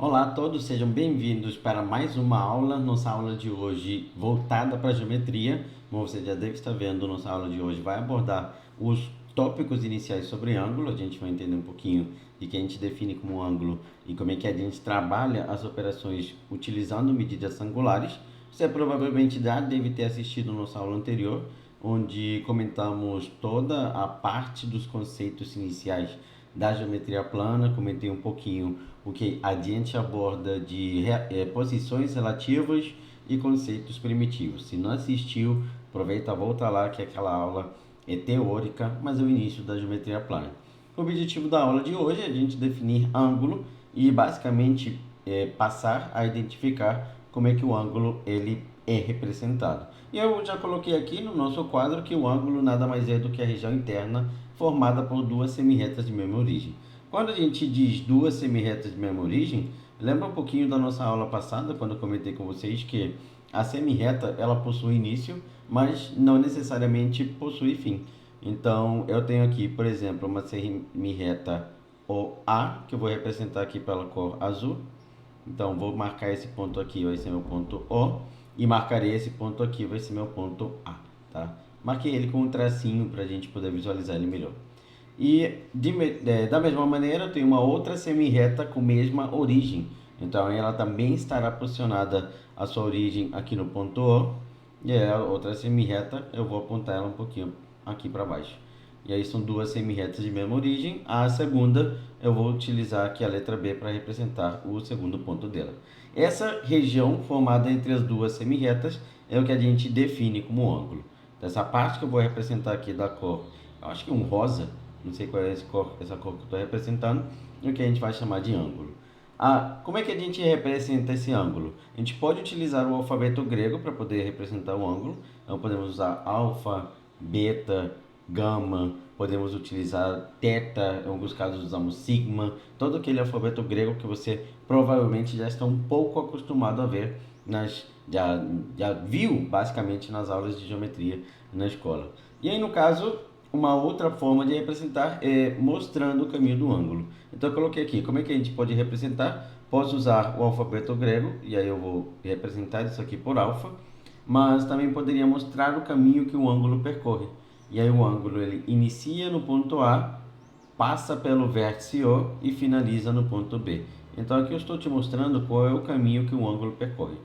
Olá a todos, sejam bem-vindos para mais uma aula. Nossa aula de hoje voltada para a geometria. Como você já deve estar vendo, nossa aula de hoje vai abordar os tópicos iniciais sobre ângulo. A gente vai entender um pouquinho de que a gente define como ângulo e como é que a gente trabalha as operações utilizando medidas angulares. Você provavelmente já deve ter assistido nossa aula anterior, onde comentamos toda a parte dos conceitos iniciais da geometria plana. Comentei um pouquinho o que a gente aborda de posições relativas e conceitos primitivos. Se não assistiu, aproveita, volta lá que aquela aula é teórica, mas é o início da geometria plana. O objetivo da aula de hoje é a gente definir ângulo e basicamente passar a identificar como é que o ângulo ele é representado. E eu já coloquei aqui no nosso quadro que o ângulo nada mais é do que a região interna formada por duas semirretas de mesma origem. Quando a gente diz duas semirretas de mesma origem, lembra um pouquinho da nossa aula passada, quando eu comentei com vocês que a semirreta ela possui início, mas não necessariamente possui fim. Então, eu tenho aqui, por exemplo, uma semirreta OA, que eu vou representar aqui pela cor azul. Então, vou marcar esse ponto aqui, vai ser meu ponto O, e marcarei esse ponto aqui, vai ser meu ponto A, tá? Marquei ele com um tracinho para a gente poder visualizar ele melhor. E da mesma maneira, eu tenho uma outra semirreta com mesma origem. Então, ela também estará posicionada a sua origem aqui no ponto O. E a outra semirreta, eu vou apontar ela um pouquinho aqui para baixo. E aí são duas semirretas de mesma origem. A segunda, eu vou utilizar aqui a letra B para representar o segundo ponto dela. Essa região formada entre as duas semirretas é o que a gente define como ângulo. Dessa parte que eu vou representar aqui da cor, eu acho que um rosa, não sei qual é essa cor que eu estou representando, o que a gente vai chamar de ângulo. Como é que a gente representa esse ângulo? A gente pode utilizar o alfabeto grego para poder representar o ângulo. Então podemos usar alfa, beta, gama, podemos utilizar teta, em alguns casos usamos sigma, todo aquele alfabeto grego que você provavelmente já está um pouco acostumado a ver, já viu basicamente nas aulas de geometria na escola. E aí no caso, uma outra forma de representar é mostrando o caminho do ângulo. Então eu coloquei aqui, como é que a gente pode representar? Posso usar o alfabeto grego, e aí eu vou representar isso aqui por alfa, mas também poderia mostrar o caminho que o ângulo percorre. E aí o ângulo ele inicia no ponto A, passa pelo vértice O e finaliza no ponto B. Então aqui eu estou te mostrando qual é o caminho que o ângulo percorre.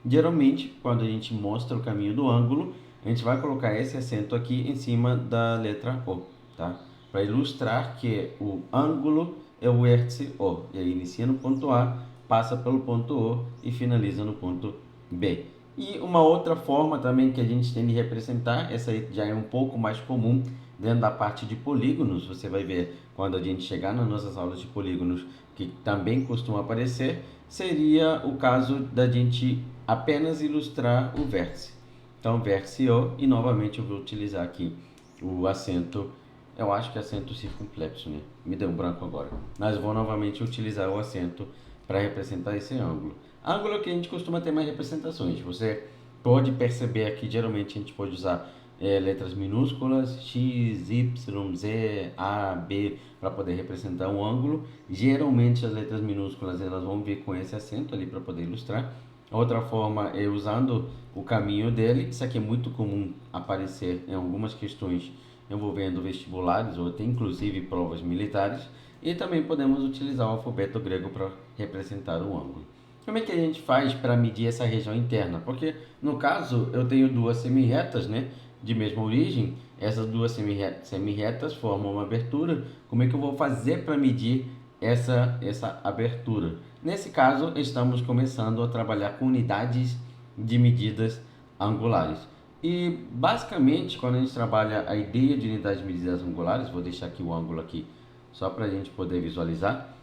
Geralmente, quando a gente mostra o caminho do ângulo, a gente vai colocar esse acento aqui em cima da letra O, tá? Para ilustrar que o ângulo é o vértice O. E aí inicia no ponto A, passa pelo ponto O e finaliza no ponto B. E uma outra forma também que a gente tem de representar, essa aí já é um pouco mais comum dentro da parte de polígonos, você vai ver quando a gente chegar nas nossas aulas de polígonos, que também costuma aparecer, seria o caso da gente apenas ilustrar o vértice. Então, vértice O, e novamente eu vou utilizar aqui o acento, eu acho que é acento circunflexo, né? Me deu um branco agora. Mas vou novamente utilizar o acento para representar esse ângulo. Ângulo que a gente costuma ter mais representações. Você pode perceber aqui, geralmente a gente pode usar letras minúsculas, X, Y, Z, A, B, para poder representar um ângulo. Geralmente as letras minúsculas elas vão vir com esse acento ali para poder ilustrar. Outra forma é usando o caminho dele. Isso aqui é muito comum aparecer em algumas questões envolvendo vestibulares ou até inclusive provas militares. E também podemos utilizar o alfabeto grego para representar o ângulo. Como é que a gente faz para medir essa região interna? Porque no caso eu tenho duas semirretas, né, de mesma origem. Essas duas semirretas formam uma abertura. Como é que eu vou fazer para medir essa abertura? Nesse caso, estamos começando a trabalhar com unidades de medidas angulares. E basicamente, quando a gente trabalha a ideia de unidades de medidas angulares, vou deixar aqui o ângulo aqui só para a gente poder visualizar,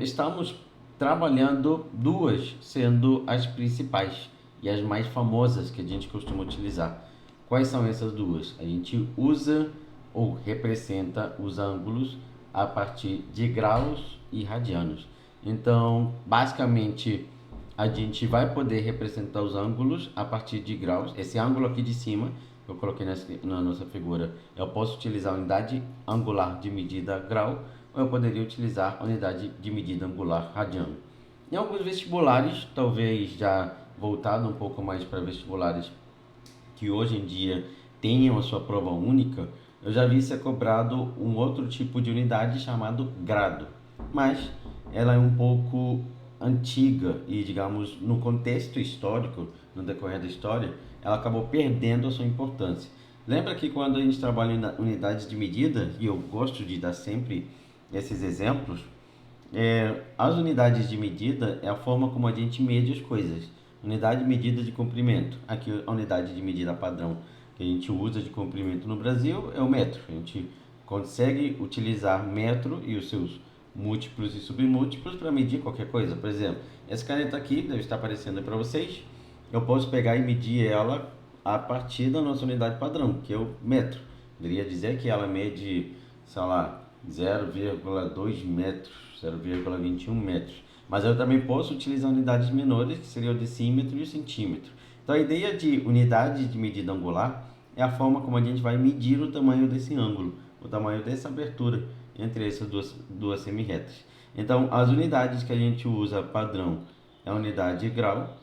estamos trabalhando duas sendo as principais e as mais famosas que a gente costuma utilizar. Quais são essas duas? A gente usa ou representa os ângulos a partir de graus e radianos. Então, basicamente, a gente vai poder representar os ângulos a partir de graus. Esse ângulo aqui de cima, que eu coloquei na nossa figura, eu posso utilizar a unidade angular de medida grau, ou eu poderia utilizar a unidade de medida angular radiano. Em alguns vestibulares, talvez já voltado um pouco mais para vestibulares que hoje em dia tenham a sua prova única, eu já vi ser cobrado um outro tipo de unidade chamado grado, mas ela é um pouco antiga e, digamos, no contexto histórico, no decorrer da história, ela acabou perdendo a sua importância. Lembra que quando a gente trabalha em unidades de medida, e eu gosto de dar sempre esses exemplos, as unidades de medida é a forma como a gente mede as coisas. Unidade de medida de comprimento. Aqui a unidade de medida padrão que a gente usa de comprimento no Brasil é o metro. A gente consegue utilizar metro e os seus múltiplos e submúltiplos para medir qualquer coisa. Por exemplo, essa caneta aqui deve estar aparecendo para vocês. Eu posso pegar e medir ela a partir da nossa unidade padrão, que é o metro. Poderia dizer que ela mede, sei lá, 0,2 metros, 0,21 metros. Mas eu também posso utilizar unidades menores, que seria o decímetro e o centímetro. Então a ideia de unidade de medida angular é a forma como a gente vai medir o tamanho desse ângulo, o tamanho dessa abertura entre essas duas semirretas. Então as unidades que a gente usa padrão é a unidade grau,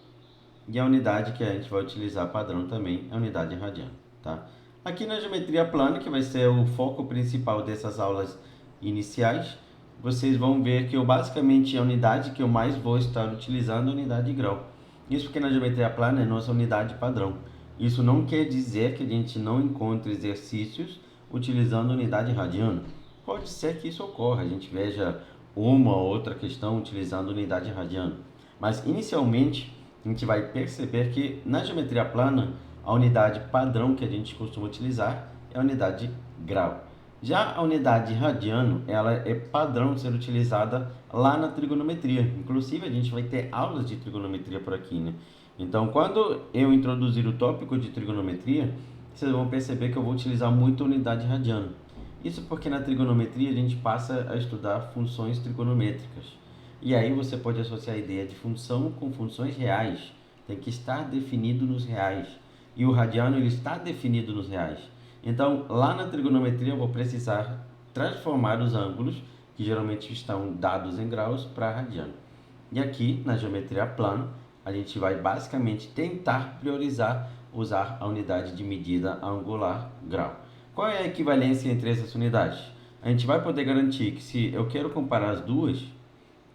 e a unidade que a gente vai utilizar padrão também é a unidade radiano, tá? Aqui na geometria plana, que vai ser o foco principal dessas aulas iniciais, vocês vão ver que eu basicamente a unidade que eu mais vou estar utilizando é a unidade de grau. Isso porque na geometria plana é nossa unidade padrão. Isso não quer dizer que a gente não encontre exercícios utilizando a unidade radiano. Pode ser que isso ocorra, a gente veja uma ou outra questão utilizando a unidade radiano. Mas inicialmente a gente vai perceber que na geometria plana a unidade padrão que a gente costuma utilizar é a unidade grau. Já a unidade radiano, ela é padrão de ser utilizada lá na trigonometria. Inclusive, a gente vai ter aulas de trigonometria por aqui, né? Então, quando eu introduzir o tópico de trigonometria, vocês vão perceber que eu vou utilizar muito a unidade radiano. Isso porque na trigonometria a gente passa a estudar funções trigonométricas. E aí você pode associar a ideia de função com funções reais. Tem que estar definido nos reais. E o radiano ele está definido nos reais. Então, lá na trigonometria eu vou precisar transformar os ângulos, que geralmente estão dados em graus, para radiano. E aqui, na geometria plana, a gente vai basicamente tentar priorizar usar a unidade de medida angular grau. Qual é a equivalência entre essas unidades? A gente vai poder garantir que se eu quero comparar as duas,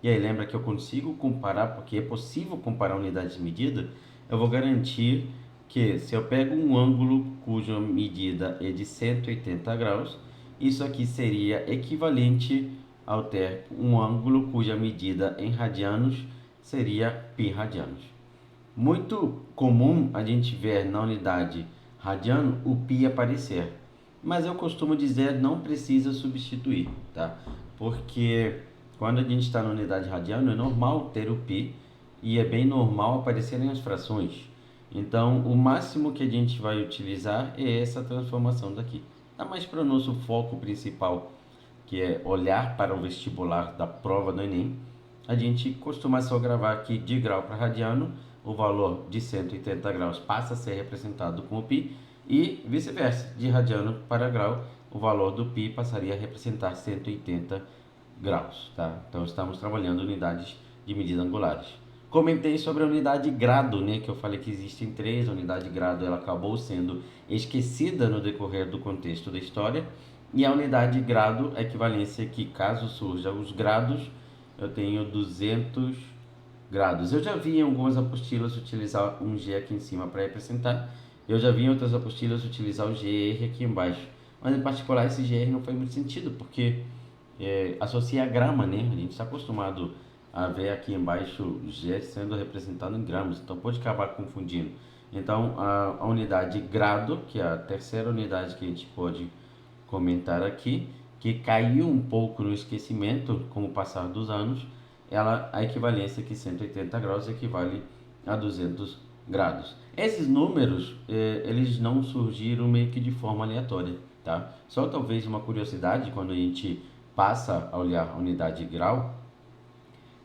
e aí lembra que eu consigo comparar, porque é possível comparar unidades de medida, eu vou garantir que se eu pego um ângulo cuja medida é de 180 graus, isso aqui seria equivalente ao ter um ângulo cuja medida em radianos seria π radianos. Muito comum a gente ver na unidade radiano o π aparecer, mas eu costumo dizer não precisa substituir, tá? Porque quando a gente está na unidade radiano é normal ter o π e é bem normal aparecerem as frações. Então, o máximo que a gente vai utilizar é essa transformação daqui. Tá mais para o nosso foco principal, que é olhar para o vestibular da prova do Enem. A gente costuma só gravar aqui de grau para radiano, o valor de 180 graus passa a ser representado com o π e vice-versa, de radiano para grau, o valor do π passaria a representar 180 graus, tá? Então, estamos trabalhando unidades de medida angulares. Comentei sobre a unidade grado, né, que eu falei que existem três. A unidade grado ela acabou sendo esquecida no decorrer do contexto da história. E a unidade grado, a equivalência que caso surja os grados, eu tenho 200 grados. Eu já vi em algumas apostilas utilizar um G aqui em cima para representar. Eu já vi em outras apostilas utilizar o GR aqui embaixo. Mas em particular esse GR não faz muito sentido, porque associa a grama, né? A gente está acostumado a ver aqui embaixo G sendo representado em gramas, então pode acabar confundindo. Então a unidade grado, que é a terceira unidade que a gente pode comentar aqui, que caiu um pouco no esquecimento com o passar dos anos, a equivalência que 180 graus equivale a 200 graus. Esses números, eles não surgiram meio que de forma aleatória, tá? Só talvez uma curiosidade, quando a gente passa a olhar a unidade grau,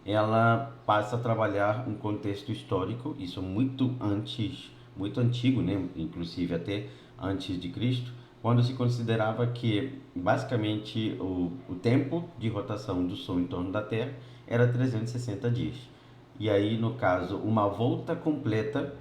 ela passa a trabalhar um contexto histórico, isso muito antigo, né? Inclusive até antes de Cristo, quando se considerava que basicamente o tempo de rotação do Sol em torno da Terra era 360 dias. E aí, no caso, uma volta completa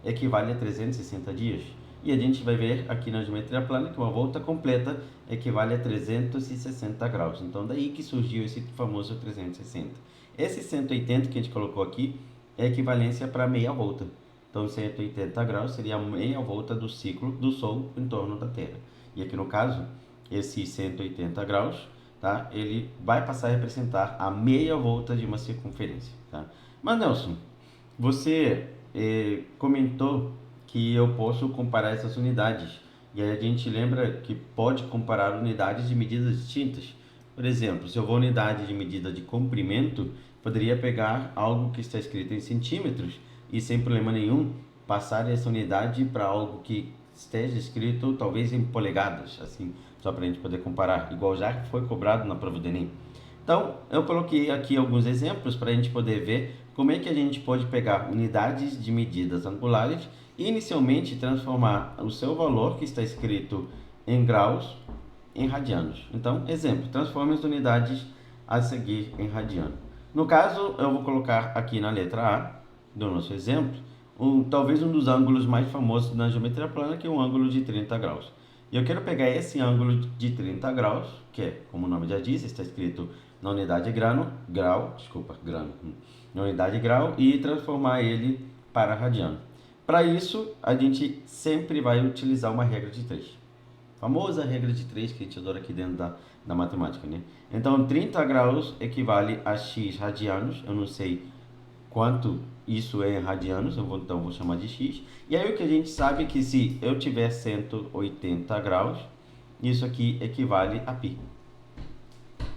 equivale a 360 dias. E a gente vai ver aqui na geometria plana que uma volta completa equivale a 360 graus. Então, daí que surgiu esse famoso 360. Esse 180 que a gente colocou aqui é equivalência para meia volta. Então, 180 graus seria a meia volta do ciclo do Sol em torno da Terra. E aqui no caso, esse 180 graus, tá? Ele vai passar a representar a meia volta de uma circunferência, tá? Mas, Nelson, você comentou que eu posso comparar essas unidades. E aí a gente lembra que pode comparar unidades de medidas distintas. Por exemplo, se eu vou unidade de medida de comprimento, poderia pegar algo que está escrito em centímetros e sem problema nenhum passar essa unidade para algo que esteja escrito talvez em polegadas, assim, só para a gente poder comparar, igual já foi cobrado na prova do Enem. Então, eu coloquei aqui alguns exemplos para a gente poder ver como é que a gente pode pegar unidades de medidas angulares e inicialmente transformar o seu valor que está escrito em graus em radianos. Então, exemplo, transforme as unidades a seguir em radiano. No caso, eu vou colocar aqui na letra A do nosso exemplo, talvez um dos ângulos mais famosos na geometria plana, que é um ângulo de 30 graus. E eu quero pegar esse ângulo de 30 graus, que é, como o nome já diz, está escrito na unidade grano, na unidade grau, e transformar ele para radiano. Para isso, a gente sempre vai utilizar uma regra de 3. Famosa regra de 3 que a gente adora aqui dentro da matemática, né? Então, 30 graus equivale a x radianos. Eu não sei quanto isso é em radianos, então vou chamar de x. E aí o que a gente sabe é que se eu tiver 180 graus, isso aqui equivale a π.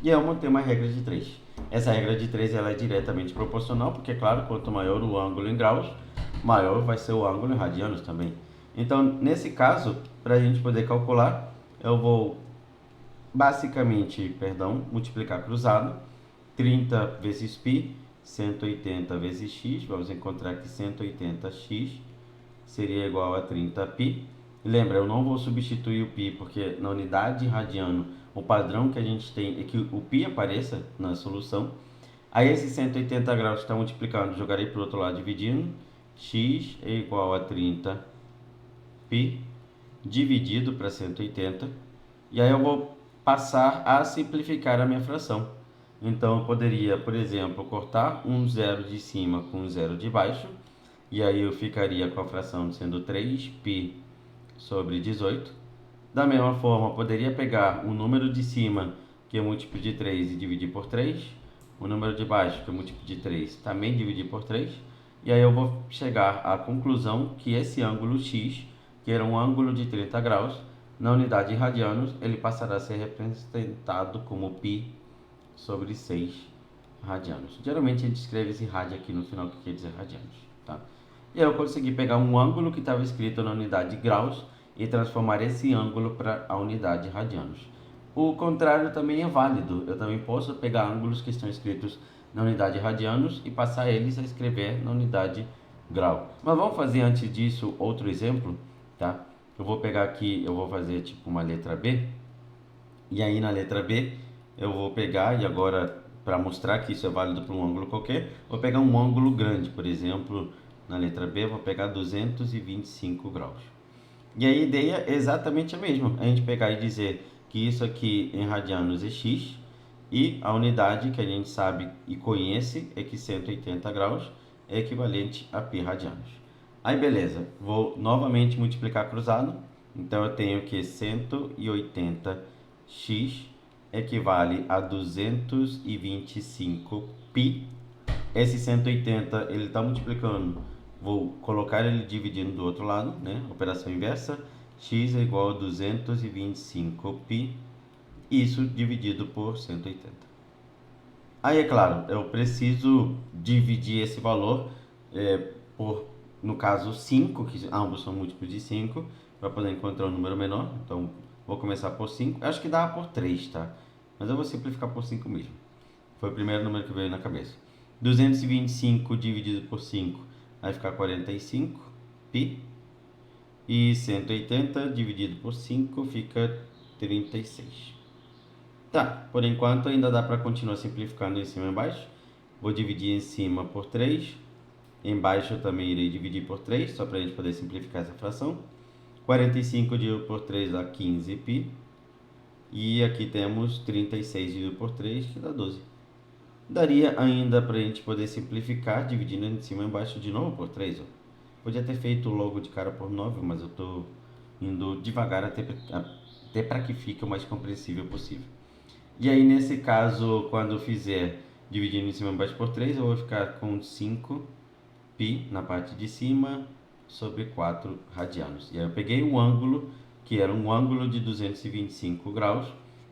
E eu montei uma regra de 3. Essa regra de 3 ela é diretamente proporcional, porque, claro, quanto maior o ângulo em graus, maior vai ser o ângulo em radianos também. Então, nesse caso, para a gente poder calcular, eu vou basicamente, multiplicar cruzado, 30 vezes π, 180 vezes x, vamos encontrar que 180x seria igual a 30π. Lembra, eu não vou substituir o π, porque na unidade radiano, o padrão que a gente tem é que o π apareça na solução. Aí esse 180 graus está multiplicando, jogarei para o outro lado dividindo, x é igual a 30π dividido para 180. E aí eu vou passar a simplificar a minha fração. Então eu poderia, por exemplo, cortar um zero de cima com um zero de baixo. E aí eu ficaria com a fração sendo 3π sobre 18. Da mesma forma, eu poderia pegar o número de cima, que é múltiplo de 3, e dividir por 3. O número de baixo, que é múltiplo de 3, também dividir por 3. E aí eu vou chegar à conclusão que esse ângulo x, que era um ângulo de 30 graus, na unidade de radianos, ele passará a ser representado como π sobre 6 radianos. Geralmente a gente escreve esse rádio aqui no final, que quer dizer radianos, tá? E aí eu consegui pegar um ângulo que estava escrito na unidade de graus e transformar esse ângulo para a unidade de radianos. O contrário também é válido. Eu também posso pegar ângulos que estão escritos na unidade de radianos e passar eles a escrever na unidade grau. Mas vamos fazer antes disso outro exemplo, tá? Eu vou pegar aqui, eu vou fazer tipo uma letra B. E aí na letra B eu vou pegar, e agora para mostrar que isso é válido para um ângulo qualquer, vou pegar um ângulo grande, por exemplo, na letra B eu vou pegar 225 graus. E a ideia é exatamente a mesma, a gente pegar e dizer que isso aqui em radianos é x, e a unidade que a gente sabe e conhece é que 180 graus é equivalente a π radianos. Aí beleza, vou novamente multiplicar cruzado, então eu tenho que 180x equivale a 225π. Esse 180 ele está multiplicando, vou colocar ele dividindo do outro lado, né? Operação inversa, x é igual a 225π, isso dividido por 180. Aí é claro, eu preciso dividir esse valor por, no caso, 5, que ambos são múltiplos de 5, para poder encontrar um número menor. Então, vou começar por 5. Acho que dá por 3, tá? Mas eu vou simplificar por 5 mesmo. Foi o primeiro número que veio na cabeça. 225 dividido por 5 vai ficar 45π. E 180 dividido por 5 fica 36. Tá, por enquanto ainda dá para continuar simplificando em cima e embaixo. Vou dividir em cima por 3. Embaixo eu também irei dividir por 3, só para a gente poder simplificar essa fração. 45 dividido por 3 dá 15π. E aqui temos 36 dividido por 3, que dá 12. Daria ainda para a gente poder simplificar, dividindo em cima e embaixo de novo por 3. Ó. Podia ter feito logo de cara por 9, mas eu estou indo devagar até para que fique o mais compreensível possível. E aí, nesse caso, quando eu fizer dividindo em cima e embaixo por 3, eu vou ficar com 5π na parte de cima sobre 4 radianos. E aí eu peguei um ângulo, que era um ângulo de 225 graus,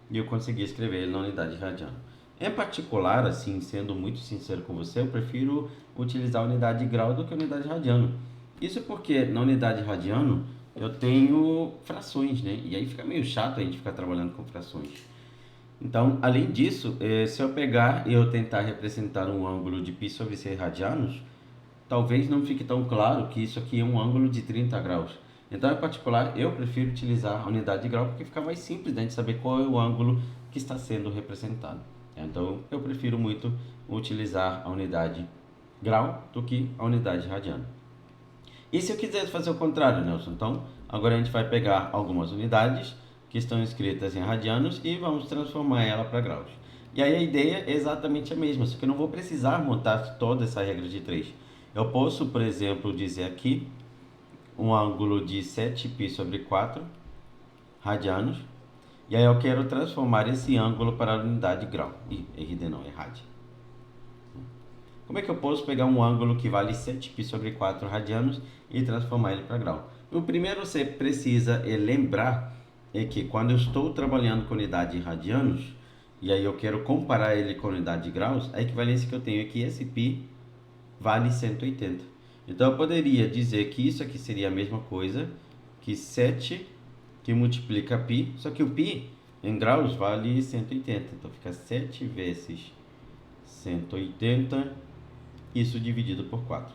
e eu consegui escrever ele na unidade radiano. Em particular, assim, sendo muito sincero com você, eu prefiro utilizar a unidade de grau do que a unidade radiano. Isso porque na unidade radiano eu tenho frações, né? E aí fica meio chato a gente ficar trabalhando com frações. Então, além disso, se eu pegar e eu tentar representar um ângulo de π sobre 6 radianos, talvez não fique tão claro que isso aqui é um ângulo de 30 graus. Então, em particular, eu prefiro utilizar a unidade de grau porque fica mais simples de a gente saber qual é o ângulo que está sendo representado. Então, eu prefiro muito utilizar a unidade grau do que a unidade radiano. E se eu quiser fazer o contrário, Nelson? Então, agora a gente vai pegar algumas unidades que estão escritas em radianos e vamos transformar ela para graus. E aí a ideia é exatamente a mesma, só que eu não vou precisar montar toda essa regra de 3. Eu posso, por exemplo, dizer aqui um ângulo de 7π sobre 4 radianos. E aí eu quero transformar esse ângulo para a unidade grau. RD não, é rad. Como é que eu posso pegar um ângulo que vale 7π sobre 4 radianos e transformar ele para grau? O primeiro você precisa lembrar é que quando eu estou trabalhando com unidade de radianos, e aí eu quero comparar ele com a unidade de graus, a equivalência que eu tenho é que esse π vale 180. Então eu poderia dizer que isso aqui seria a mesma coisa que 7 que multiplica π, só que o π em graus vale 180. Então fica 7 vezes 180, isso dividido por 4.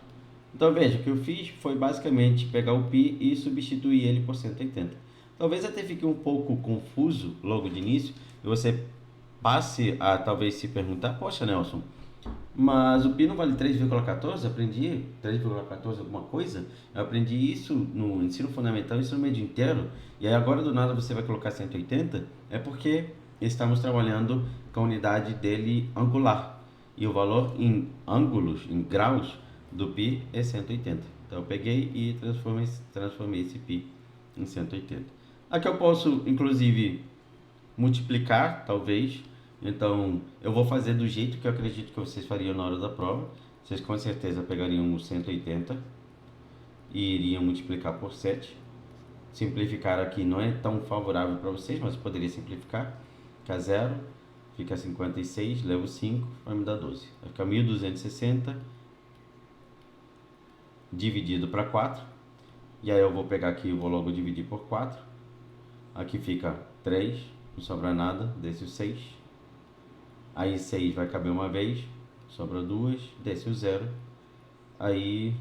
Então veja, o que eu fiz foi basicamente pegar o π e substituir ele por 180. Talvez até fique um pouco confuso logo de início, e você passe a talvez se perguntar, poxa Nelson, mas o π não vale 3,14? Aprendi 3,14 alguma coisa? Eu aprendi isso no ensino fundamental, ensino médio inteiro, e aí agora do nada você vai colocar 180? É porque estamos trabalhando com a unidade dele angular, e o valor em ângulos, em graus do π é 180. Então eu peguei e transformei esse π em 180. Aqui eu posso, inclusive, multiplicar, talvez. Então, eu vou fazer do jeito que eu acredito que vocês fariam na hora da prova. Vocês com certeza pegariam o 180 e iriam multiplicar por 7. Simplificar aqui não é tão favorável para vocês, mas eu poderia simplificar. Fica 0, fica 56, levo 5, vai me dar 12. Vai ficar 1260 dividido para 4. E aí eu vou pegar aqui e vou logo dividir por 4. Aqui fica 3, não sobra nada, desce o 6. Aí 6 vai caber uma vez, sobra 2, desce o 0. Aí,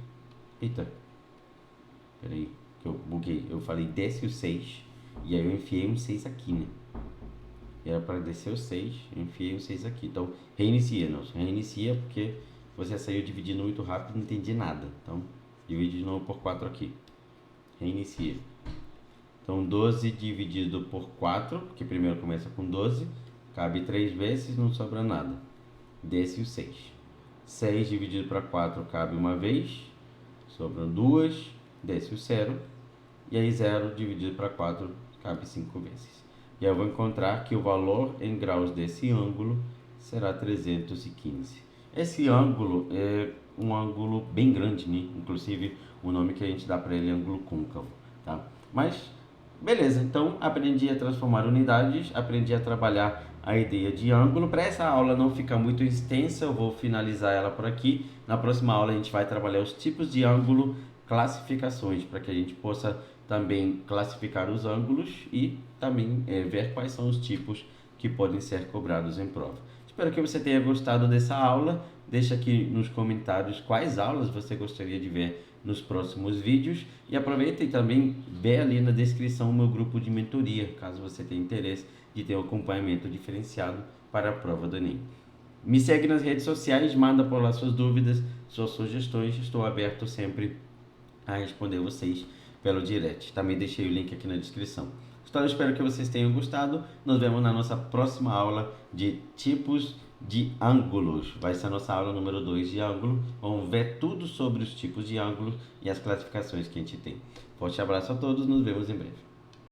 eita, peraí, que eu buguei. Eu falei desce o 6, e aí eu enfiei um 6 aqui, né? E era para descer o 6, eu enfiei um 6 aqui. Então, reinicia, Nelson, reinicia, porque você saiu dividindo muito rápido e não entendi nada. Então, divide de novo por 4 aqui. Reinicia. Então, 12 dividido por 4, que primeiro começa com 12, cabe 3 vezes, não sobra nada. Desce o 6. 6 dividido para 4 cabe uma vez, sobram 2, desce o 0. E aí 0 dividido para 4 cabe 5 vezes. E aí eu vou encontrar que o valor em graus desse ângulo será 315. Esse ângulo é um ângulo bem grande, né? Inclusive o nome que a gente dá para ele é ângulo côncavo, tá? Mas beleza, então aprendi a transformar unidades, aprendi a trabalhar a ideia de ângulo. Para essa aula não ficar muito extensa, eu vou finalizar ela por aqui. Na próxima aula a gente vai trabalhar os tipos de ângulo, classificações, para que a gente possa também classificar os ângulos e também ver quais são os tipos que podem ser cobrados em prova. Espero que você tenha gostado dessa aula. Deixa aqui nos comentários quais aulas você gostaria de ver nos próximos vídeos, e aproveita e também vê ali na descrição o meu grupo de mentoria, caso você tenha interesse de ter um acompanhamento diferenciado para a prova do Enem. Me segue nas redes sociais, manda por lá suas dúvidas, suas sugestões. Estou aberto sempre a responder vocês pelo direct. Também deixei o link aqui na descrição. Então, eu espero que vocês tenham gostado. Nos vemos na nossa próxima aula de tipos de ângulos. Vai ser a nossa aula número 2 de ângulo. Vamos ver tudo sobre os tipos de ângulos e as classificações que a gente tem. Forte abraço a todos, nos vemos em breve.